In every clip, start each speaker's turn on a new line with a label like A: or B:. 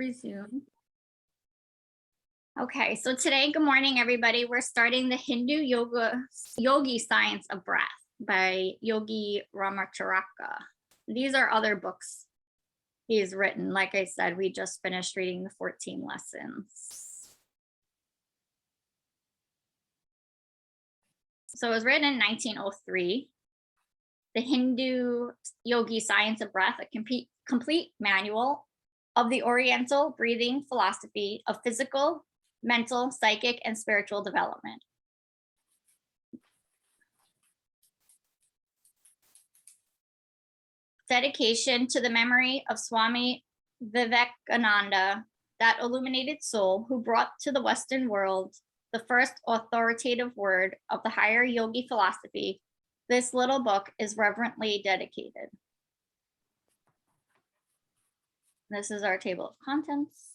A: Resume. Okay, so today, good morning, everybody. We're starting the Hindu Yogi Science of Breath by Yogi Ramacharaka. These are other books he's written. Like I said, we just finished reading the 14 lessons. So it was written in 1903. The Hindu Yogi Science of Breath, a complete manual of the Oriental breathing philosophy of physical, mental, psychic, and spiritual development. Dedication to the memory of Swami Vivekananda, that illuminated soul who brought to the Western world the first authoritative word of the higher yogi philosophy. This little book is reverently dedicated. This is our table of contents.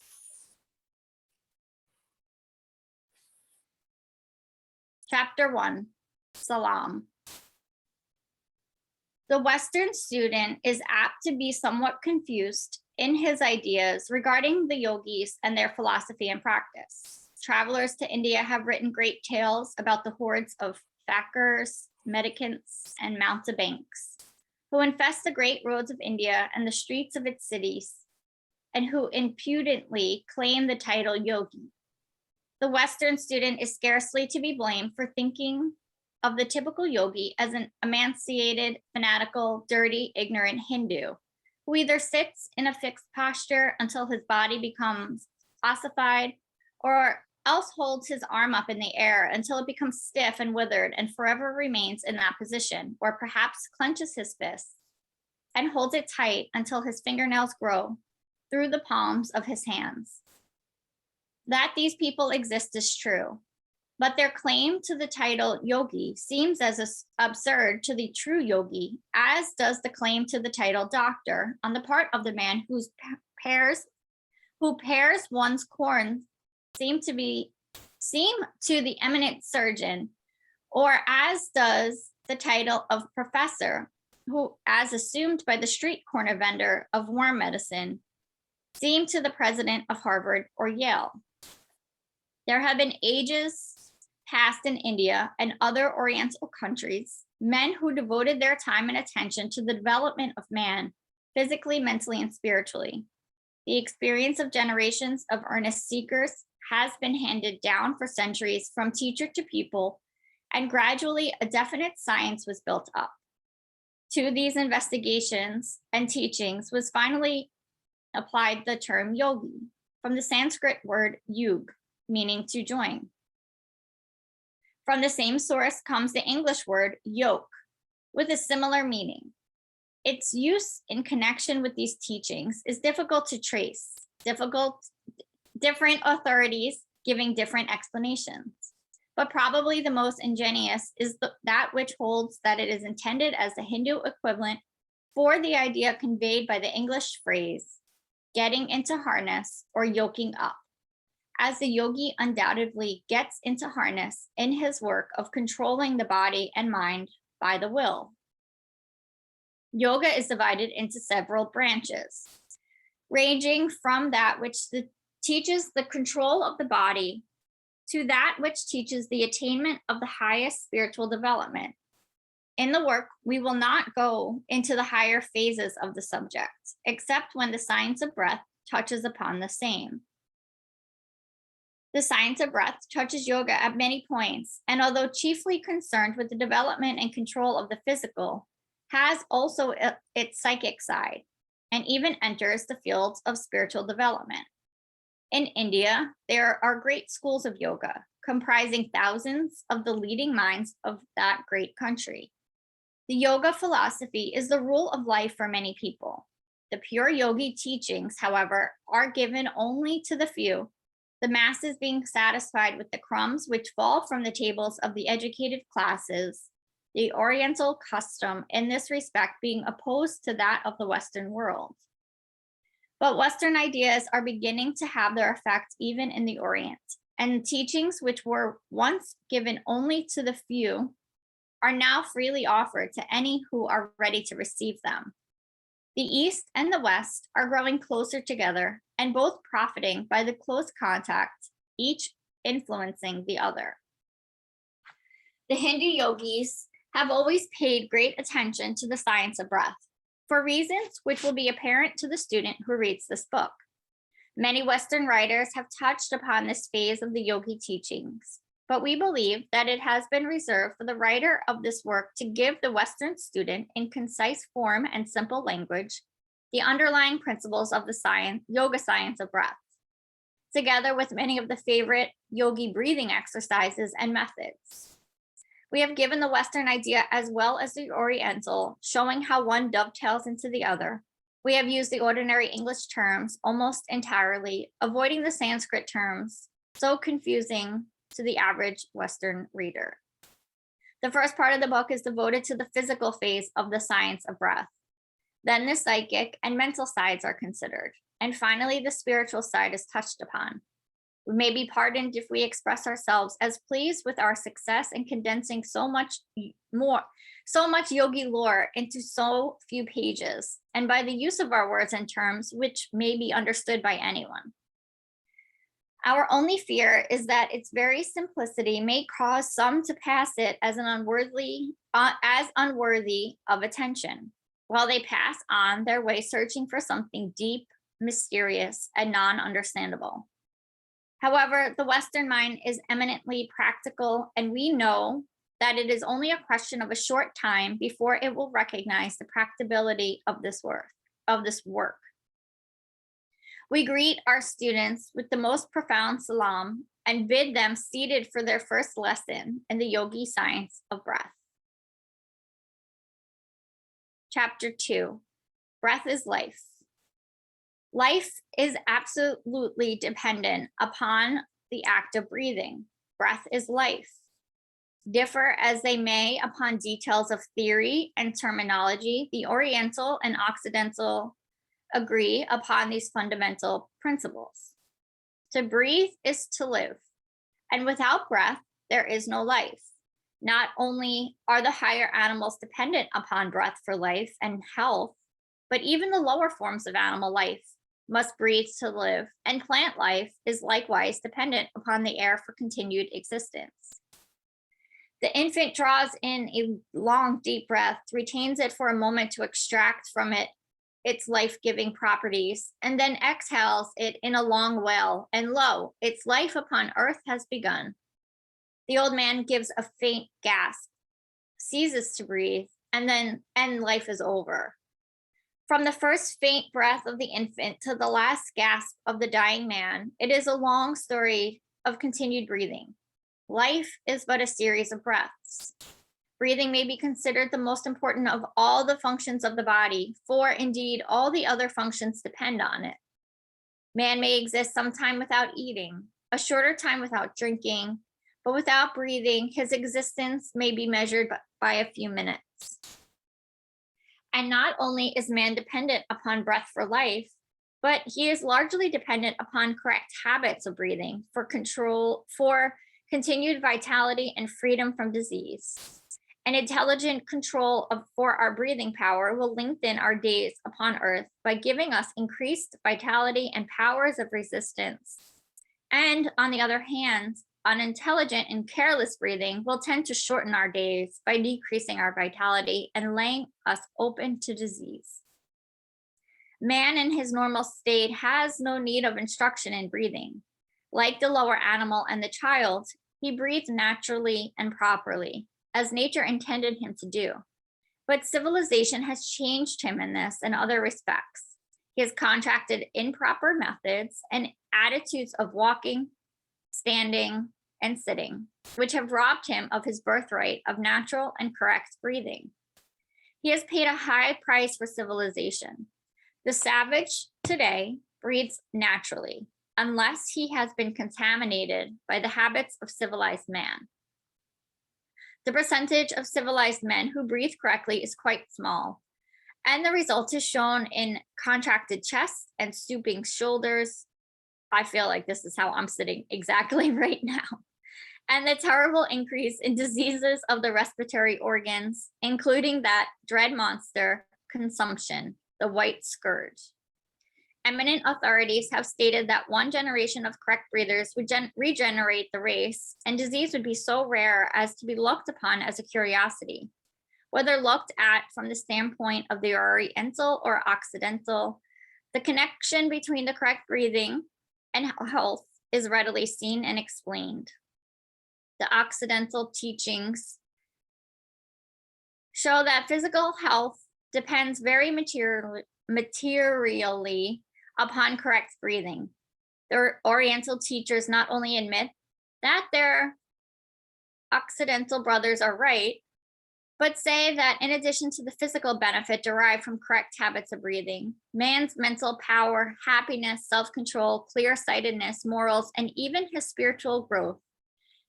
A: Chapter 1, Salam. The Western student is apt to be somewhat confused in his ideas regarding the yogis and their philosophy and practice. Travelers to India have written great tales about the hordes of fakirs, mendicants, and mountebanks who infest the great roads of India and the streets of its cities, and who impudently claim the title yogi. The Western student is scarcely to be blamed for thinking of the typical yogi as an emaciated, fanatical, dirty, ignorant Hindu who either sits in a fixed posture until his body becomes ossified, or else holds his arm up in the air until it becomes stiff and withered and forever remains in that position, or perhaps clenches his fist and holds it tight until his fingernails grow through the palms of his hands. That these people exist is true, but their claim to the title yogi seems as absurd to the true yogi as does the claim to the title doctor on the part of the man who pairs one's corns seem to the eminent surgeon, or as does the title of professor, who, as assumed by the street corner vendor of worm medicine, seem to the president of Harvard or Yale. There have been ages past in India and other Oriental countries, men who devoted their time and attention to the development of man, physically, mentally, and spiritually. The experience of generations of earnest seekers has been handed down for centuries from teacher to pupil, and gradually a definite science was built up. To these investigations and teachings was finally applied the term yogi, from the Sanskrit word yug, meaning to join. From the same source comes the English word yoke, with a similar meaning. Its use in connection with these teachings is difficult to trace, different authorities giving different explanations, but probably the most ingenious is that which holds that it is intended as the Hindu equivalent for the idea conveyed by the English phrase, getting into harness or yoking up, as the yogi undoubtedly gets into harness in his work of controlling the body and mind by the will. Yoga is divided into several branches, ranging from that which teaches the control of the body to that which teaches the attainment of the highest spiritual development. In the work, we will not go into the higher phases of the subject, except when the science of breath touches upon the same. The science of breath touches yoga at many points, and although chiefly concerned with the development and control of the physical, has also its psychic side, and even enters the fields of spiritual development. In India, there are great schools of yoga, comprising thousands of the leading minds of that great country. The yoga philosophy is the rule of life for many people. The pure yogi teachings, however, are given only to the few, the masses being satisfied with the crumbs which fall from the tables of the educated classes, the Oriental custom in this respect being opposed to that of the Western world. But Western ideas are beginning to have their effect even in the Orient, and teachings which were once given only to the few are now freely offered to any who are ready to receive them. The East and the West are growing closer together and both profiting by the close contact, each influencing the other. The Hindu yogis have always paid great attention to the science of breath, for reasons which will be apparent to the student who reads this book. Many Western writers have touched upon this phase of the yogi teachings, but we believe that it has been reserved for the writer of this work to give the Western student, in concise form and simple language, the underlying principles of the yoga science of breath, together with many of the favorite yogi breathing exercises and methods. We have given the Western idea as well as the Oriental, showing how one dovetails into the other. We have used the ordinary English terms almost entirely, avoiding the Sanskrit terms, so confusing to the average Western reader. The first part of the book is devoted to the physical phase of the science of breath. Then the psychic and mental sides are considered. And finally, the spiritual side is touched upon. We may be pardoned if we express ourselves as pleased with our success in condensing so much yogi lore into so few pages, and by the use of our words and terms which may be understood by anyone. Our only fear is that its very simplicity may cause some to pass it as unworthy of attention, while they pass on their way searching for something deep, mysterious, and non-understandable. However, the Western mind is eminently practical, and we know that it is only a question of a short time before it will recognize the practicability of this work. We greet our students with the most profound salam and bid them seated for their first lesson in the yogi science of breath. Chapter 2, Breath is Life. Life is absolutely dependent upon the act of breathing. Breath is life. Differ as they may upon details of theory and terminology, the Oriental and Occidental agree upon these fundamental principles. To breathe is to live, and without breath, there is no life. Not only are the higher animals dependent upon breath for life and health, but even the lower forms of animal life must breathe to live, and plant life is likewise dependent upon the air for continued existence. The infant draws in a long, deep breath, retains it for a moment to extract from it its life-giving properties, and then exhales it in a long wail, and lo, its life upon earth has begun. The old man gives a faint gasp, ceases to breathe, and life is over. From the first faint breath of the infant to the last gasp of the dying man, it is a long story of continued breathing. Life is but a series of breaths. Breathing may be considered the most important of all the functions of the body, for indeed all the other functions depend on it. Man may exist some time without eating, a shorter time without drinking, but without breathing, his existence may be measured by a few minutes. And not only is man dependent upon breath for life, but he is largely dependent upon correct habits of breathing for continued vitality and freedom from disease. An intelligent control for our breathing power will lengthen our days upon earth by giving us increased vitality and powers of resistance. And on the other hand, unintelligent and careless breathing will tend to shorten our days by decreasing our vitality and laying us open to disease. Man in his normal state has no need of instruction in breathing. Like the lower animal and the child, he breathes naturally and properly, as nature intended him to do. But civilization has changed him in this and other respects. He has contracted improper methods and attitudes of walking, standing, and sitting, which have robbed him of his birthright of natural and correct breathing. He has paid a high price for civilization. The savage today breathes naturally, unless he has been contaminated by the habits of civilized man. The percentage of civilized men who breathe correctly is quite small, and the result is shown in contracted chests and stooping shoulders. I feel like this is how I'm sitting exactly right now. And the terrible increase in diseases of the respiratory organs, including that dread monster, consumption, the white scourge. Eminent authorities have stated that one generation of correct breathers would regenerate the race, and disease would be so rare as to be looked upon as a curiosity. Whether looked at from the standpoint of the Oriental or Occidental, the connection between the correct breathing and health is readily seen and explained. The Occidental teachings show that physical health depends very materially upon correct breathing. The Oriental teachers not only admit that their Occidental brothers are right, but say that in addition to the physical benefit derived from correct habits of breathing, man's mental power, happiness, self-control, clear-sightedness, morals, and even his spiritual growth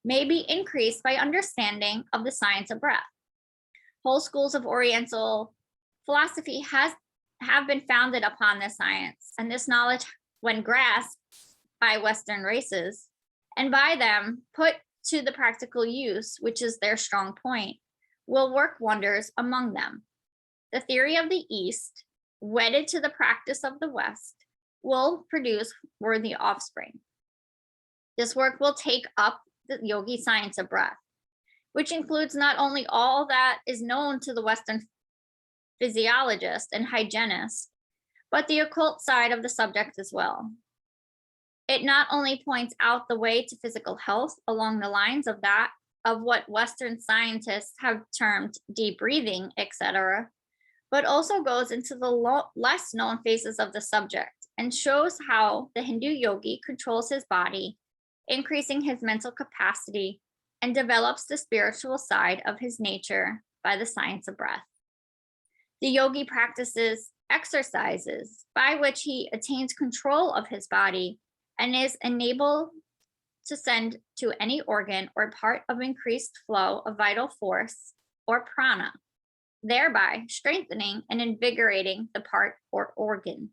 A: may be increased by understanding of the science of breath. Whole schools of Oriental philosophy have been founded upon this science, and this knowledge, when grasped by Western races, and by them put to the practical use, which is their strong point, will work wonders among them. The theory of the East, wedded to the practice of the West, will produce worthy offspring. This work will take up the yogi science of breath, which includes not only all that is known to the Western physiologist and hygienist, but the occult side of the subject as well. It not only points out the way to physical health along the lines of that of what Western scientists have termed deep breathing, etc., but also goes into the less known phases of the subject and shows how the Hindu yogi controls his body, increasing his mental capacity, and develops the spiritual side of his nature by the science of breath. The yogi practices exercises by which he attains control of his body and is enabled to send to any organ or part of increased flow of vital force or prana, thereby strengthening and invigorating the part or organ.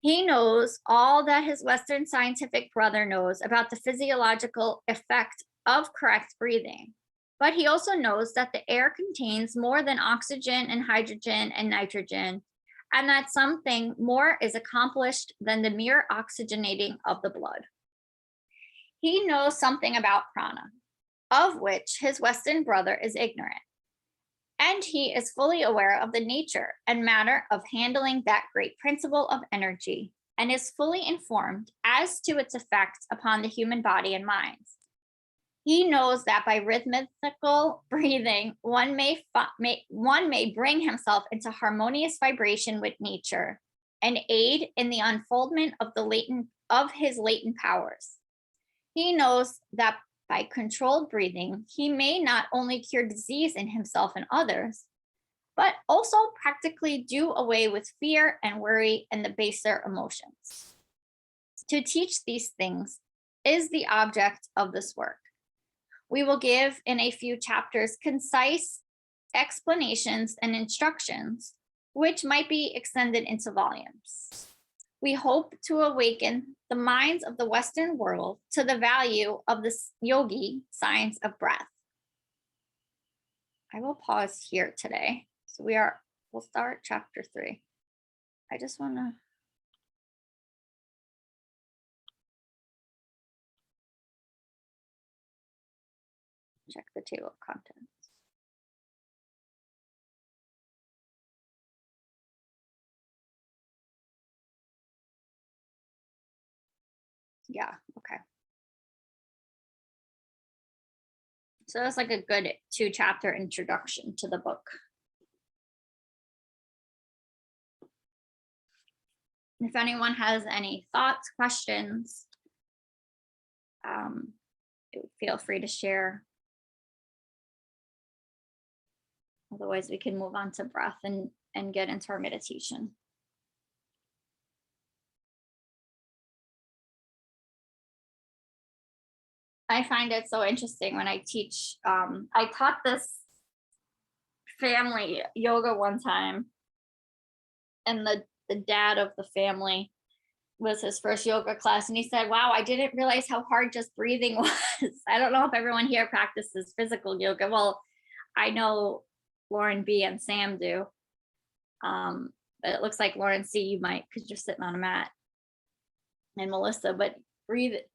A: He knows all that his Western scientific brother knows about the physiological effect of correct breathing, but he also knows that the air contains more than oxygen and hydrogen and nitrogen, and that something more is accomplished than the mere oxygenating of the blood. He knows something about prana, of which his Western brother is ignorant, and he is fully aware of the nature and matter of handling that great principle of energy, and is fully informed as to its effects upon the human body and mind. He knows that by rhythmical breathing, one may bring himself into harmonious vibration with nature and aid in the unfoldment of his latent powers. He knows that by controlled breathing, he may not only cure disease in himself and others, but also practically do away with fear and worry and the baser emotions. To teach these things is the object of this work. We will give in a few chapters concise explanations and instructions, which might be extended into volumes. We hope to awaken the minds of the Western world to the value of this yogi science of breath. I will pause here today. So we'll start chapter 3. I just want to check the table of contents. Yeah, okay. So that's like a good 2-chapter introduction to the book. If anyone has any thoughts, questions, feel free to share. Otherwise, we can move on to breath and get into our meditation. I find it so interesting when I teach. I taught this family yoga one time, and the dad of the family was his first yoga class, and he said, wow, I didn't realize how hard just breathing was. I don't know if everyone here practices physical yoga. Well, I know Lauren B and Sam do. But it looks like Lauren C, you might, because you're sitting on a mat. And Melissa, but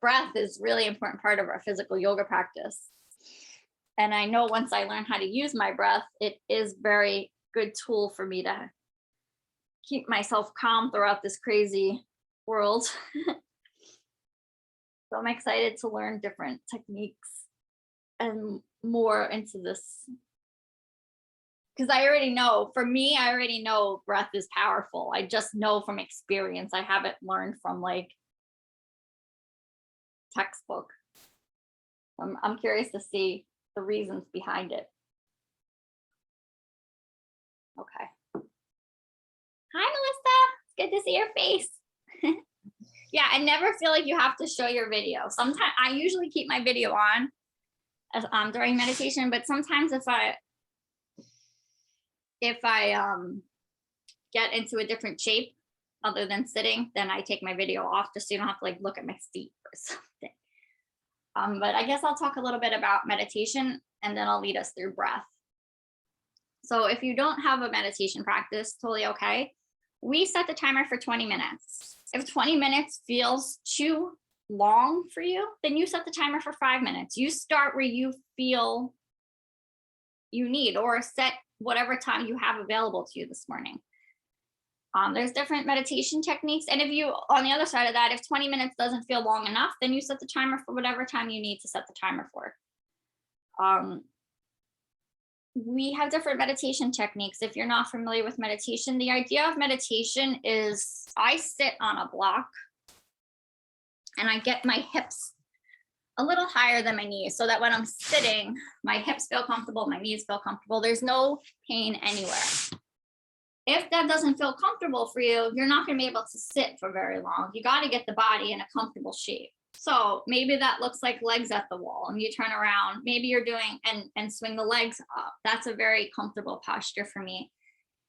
A: breath is really important part of our physical yoga practice. And I know once I learn how to use my breath, it is very good tool for me to keep myself calm throughout this crazy world. So I'm excited to learn different techniques and more into this. Because I already know, for me, I already know breath is powerful. I just know from experience. I haven't learned from like textbook. I'm curious to see the reasons behind it. Okay. Hi, Melissa. It's good to see your face. Yeah, I never feel like you have to show your video. Sometimes I usually keep my video on as during meditation, but sometimes if I get into a different shape other than sitting, then I take my video off just so you don't have to like look at my feet or something. But I guess I'll talk a little bit about meditation and then I'll lead us through breath. So if you don't have a meditation practice, totally okay. We set the timer for 20 minutes. If 20 minutes feels too long for you, then you set the timer for 5 minutes. You start where you feel you need, or set whatever time you have available to you this morning. There's different meditation techniques. And if you, on the other side of that, if 20 minutes doesn't feel long enough, then you set the timer for whatever time you need to set the timer for. We have different meditation techniques. If you're not familiar with meditation, the idea of meditation is I sit on a block and I get my hips a little higher than my knees so that when I'm sitting, my hips feel comfortable, my knees feel comfortable. There's no pain anywhere. If that doesn't feel comfortable for you, you're not going to be able to sit for very long. You got to get the body in a comfortable shape. So maybe that looks like legs at the wall and you turn around. Maybe you're doing and swing the legs up. That's a very comfortable posture for me.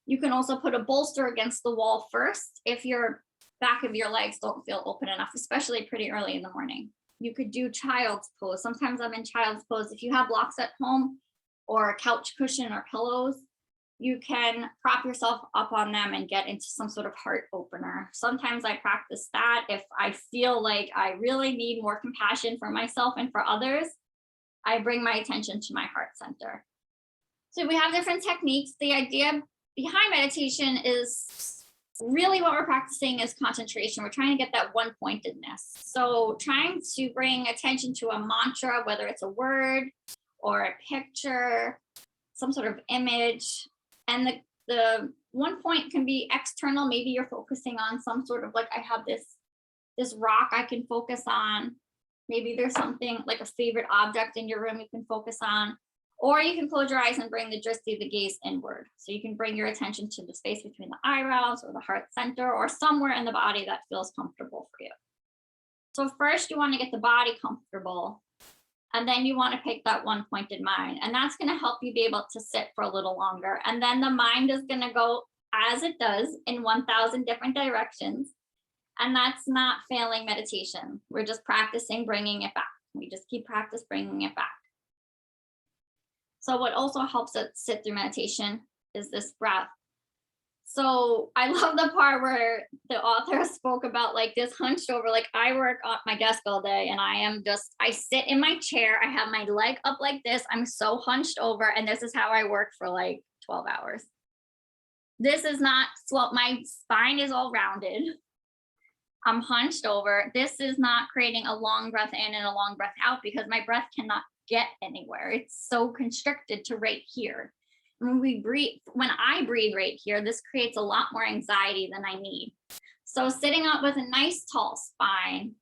A: You can also put a bolster against the wall first if your back of your legs don't feel open enough, especially pretty early in the morning. You could do child's pose. Sometimes I'm in child's pose. If you have blocks at home or a couch cushion or pillows, you can prop yourself up on them and get into some sort of heart opener. Sometimes I practice that if I feel like I really need more compassion for myself and for others. I bring my attention to my heart center. So we have different techniques. The idea behind meditation is really what we're practicing is concentration. We're trying to get that one pointedness. So trying to bring attention to a mantra, whether it's a word or a picture, some sort of image. And the one point can be external. Maybe you're focusing on some sort of like, I have this rock I can focus on. Maybe there's something like a favorite object in your room you can focus on. Or you can close your eyes and bring the drishti, the gaze inward. So you can bring your attention to the space between the eyebrows or the heart center or somewhere in the body that feels comfortable for you. So first you want to get the body comfortable. And then you want to pick that one pointed mind. And that's going to help you be able to sit for a little longer. And then the mind is going to go, as it does, in 1,000 different directions. And that's not failing meditation. We're just practicing bringing it back. We just keep practice bringing it back. So what also helps us sit through meditation is this breath. So I love the part where the author spoke about like this hunched over, like I work at my desk all day and I sit in my chair. I have my leg up like this. I'm so hunched over and this is how I work for like 12 hours. This is not slow. My spine is all rounded. I'm hunched over. This is not creating a long breath in and a long breath out because my breath cannot get anywhere. It's so constricted to right here. When I breathe right here, this creates a lot more anxiety than I need. So sitting up with a nice tall spine,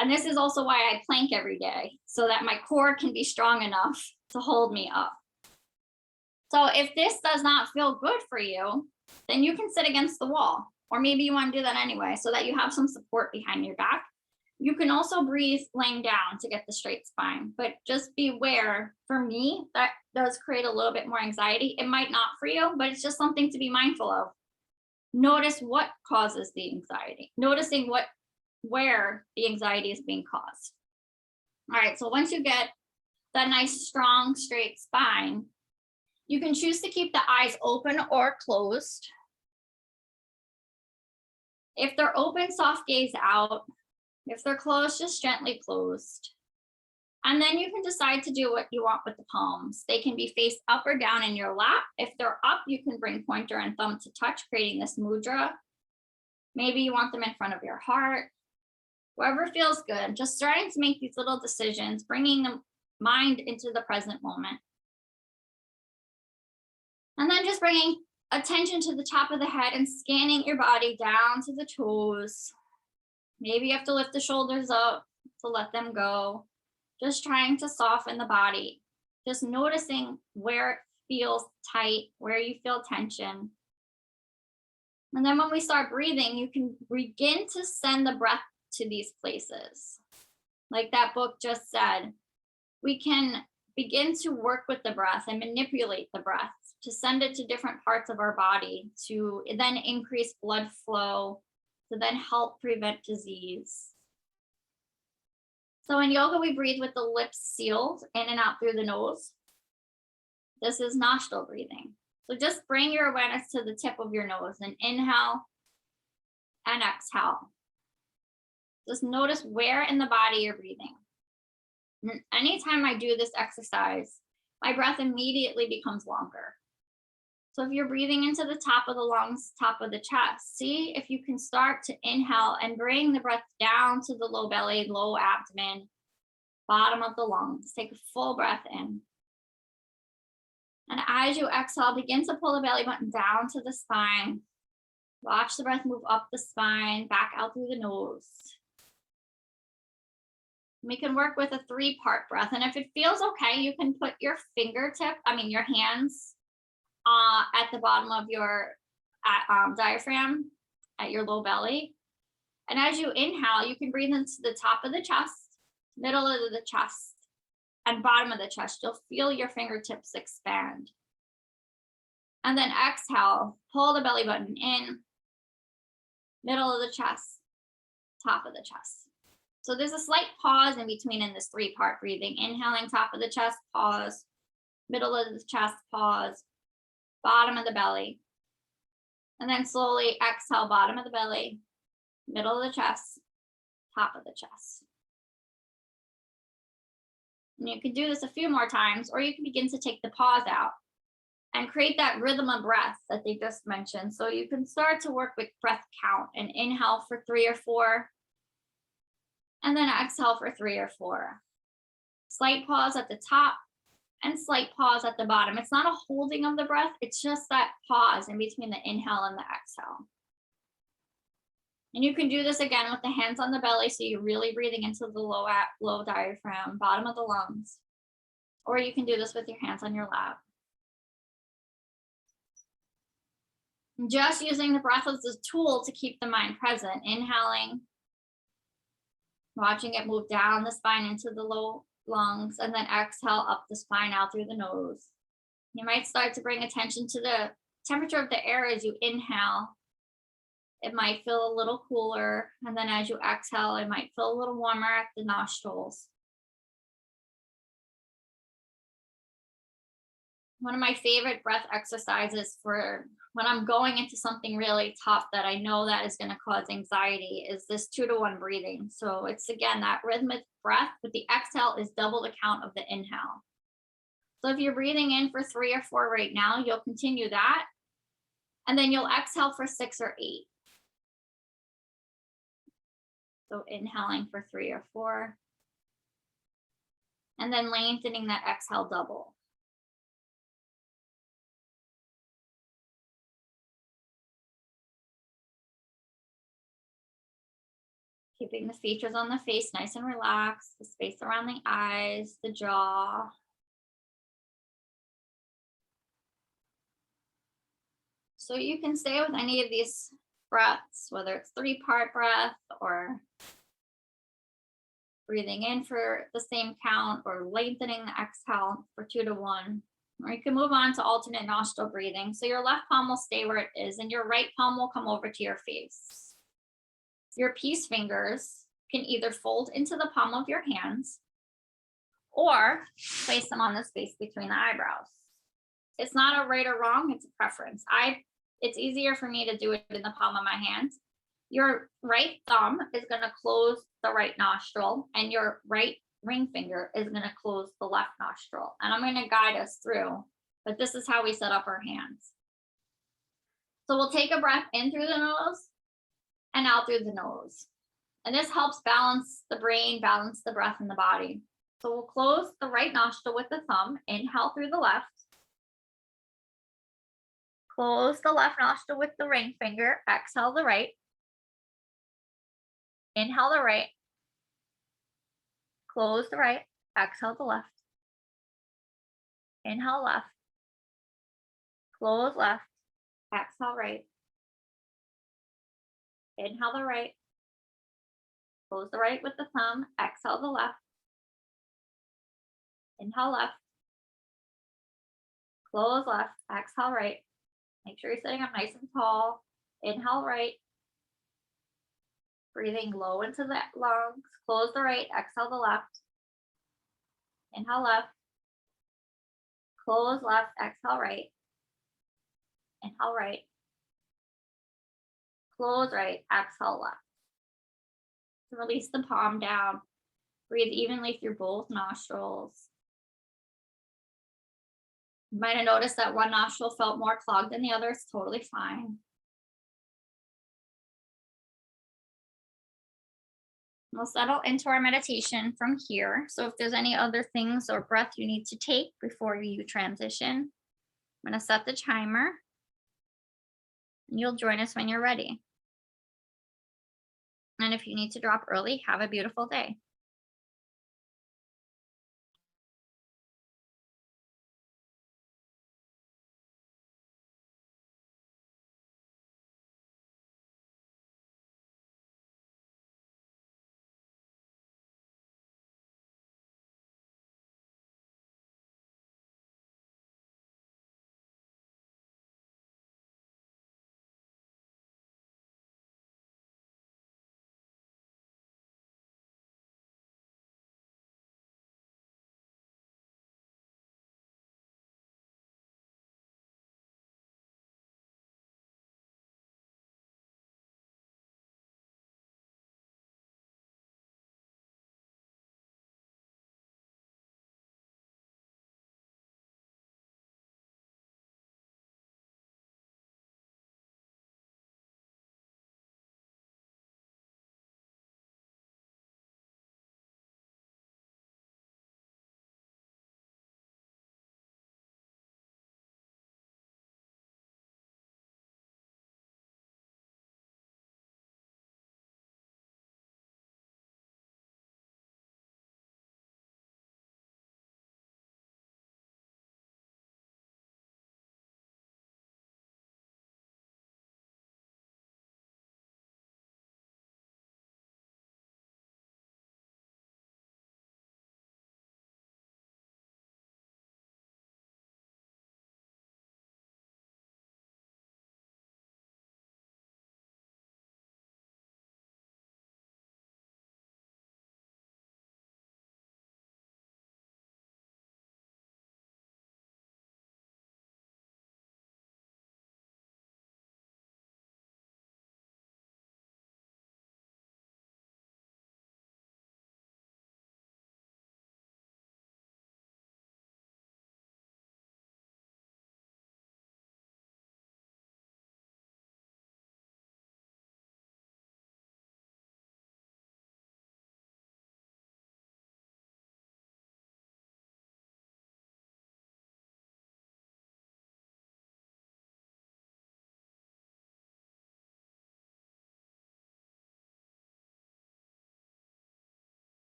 A: and this is also why I plank every day, so that my core can be strong enough to hold me up. So if this does not feel good for you, then you can sit against the wall, or maybe you want to do that anyway, so that you have some support behind your back. You can also breathe laying down to get the straight spine, but just beware. For me, that does create a little bit more anxiety. It might not for you, but it's just something to be mindful of. Notice what causes the anxiety, noticing where the anxiety is being caused. All right, so once you get that nice, strong, straight spine, you can choose to keep the eyes open or closed. If they're open, soft gaze out. If they're closed, just gently closed. And then you can decide to do what you want with the palms. They can be face up or down in your lap. If they're up, you can bring pointer and thumb to touch, creating this mudra. Maybe you want them in front of your heart. Wherever feels good. Just starting to make these little decisions, bringing the mind into the present moment. And then just bringing attention to the top of the head and scanning your body down to the toes. Maybe you have to lift the shoulders up to let them go. Just trying to soften the body. Just noticing where it feels tight, where you feel tension. And then when we start breathing, you can begin to send the breath to these places. Like that book just said, we can begin to work with the breath and manipulate the breath to send it to different parts of our body to then increase blood flow, to then help prevent disease. So in yoga, we breathe with the lips sealed in and out through the nose. This is nostril breathing. So just bring your awareness to the tip of your nose and inhale and exhale. Just notice where in the body you're breathing. And anytime I do this exercise, my breath immediately becomes longer. So if you're breathing into the top of the lungs, top of the chest, see if you can start to inhale and bring the breath down to the low belly, low abdomen, bottom of the lungs. Take a full breath in. And as you exhale, begin to pull the belly button down to the spine. Watch the breath move up the spine, back out through the nose. We can work with a 3-part breath. And if it feels okay, you can put your your hands at the bottom of your diaphragm, at your low belly. And as you inhale, you can breathe into the top of the chest, middle of the chest, and bottom of the chest. You'll feel your fingertips expand. And then exhale, pull the belly button in, middle of the chest, top of the chest. So there's a slight pause in between in this 3-part breathing. Inhaling, top of the chest, pause, middle of the chest, pause, bottom of the belly. And then slowly exhale, bottom of the belly, middle of the chest, top of the chest. And you can do this a few more times, or you can begin to take the pause out and create that rhythm of breath that they just mentioned. So you can start to work with breath count and inhale for 3 or 4, and then exhale for 3 or 4. Slight pause at the top and slight pause at the bottom. It's not a holding of the breath. It's just that pause in between the inhale and the exhale. And you can do this again with the hands on the belly. So you're really breathing into the low diaphragm, bottom of the lungs. Or you can do this with your hands on your lap. Just using the breath as a tool to keep the mind present. Inhaling, watching it move down the spine into the low lungs, and then exhale up the spine out through the nose. You might start to bring attention to the temperature of the air as you inhale. It might feel a little cooler, and then as you exhale, it might feel a little warmer at the nostrils. One of my favorite breath exercises for when I'm going into something really tough that I know that is going to cause anxiety is this 2-to-1 breathing. So it's again that rhythmic breath, but the exhale is double the count of the inhale. So if you're breathing in for 3 or 4 right now, you'll continue that. And then you'll exhale for 6 or 8. So inhaling for 3 or 4. And then lengthening that exhale double. Keeping the features on the face nice and relaxed, the space around the eyes, the jaw. So you can stay with any of these breaths, whether it's 3-part breath or breathing in for the same count or lengthening the exhale for 2-to-1. Or you can move on to alternate nostril breathing. So your left palm will stay where it is and your right palm will come over to your face. Your peace fingers can either fold into the palm of your hands or place them on the space between the eyebrows. It's not a right or wrong, it's a preference. It's easier for me to do it in the palm of my hand, Your right thumb is going to close the right nostril, and your right ring finger is going to close the left nostril. And I'm going to guide us through, but this is how we set up our hands. So we'll take a breath in through the nose and out through the nose. And this helps balance the brain, balance the breath in the body. So we'll close the right nostril with the thumb, inhale through the left. Close the left nostril with the ring finger, exhale the right. Inhale the right. Close the right, exhale the left. Inhale left. Close left, exhale right. Inhale the right. Close the right with the thumb, exhale the left. Inhale left. Close left, exhale right. Make sure you're sitting up nice and tall. Inhale right. Breathing low into the lungs. Close the right, exhale the left. Inhale left. Close left, exhale right. Inhale right. Close right, exhale left. Release the palm down. Breathe evenly through both nostrils. You might have noticed that one nostril felt more clogged than the other. It's totally fine. We'll settle into our meditation from here. So if there's any other things or breath you need to take before you transition, I'm going to set the timer and you'll join us when you're ready. And if you need to drop early, have a beautiful day.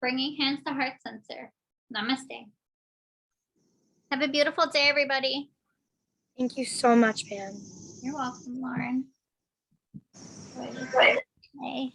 A: Bringing hands to heart center. Namaste. Have a beautiful day, everybody.
B: Thank you so much, Pam.
A: You're welcome, Lauren. Hey.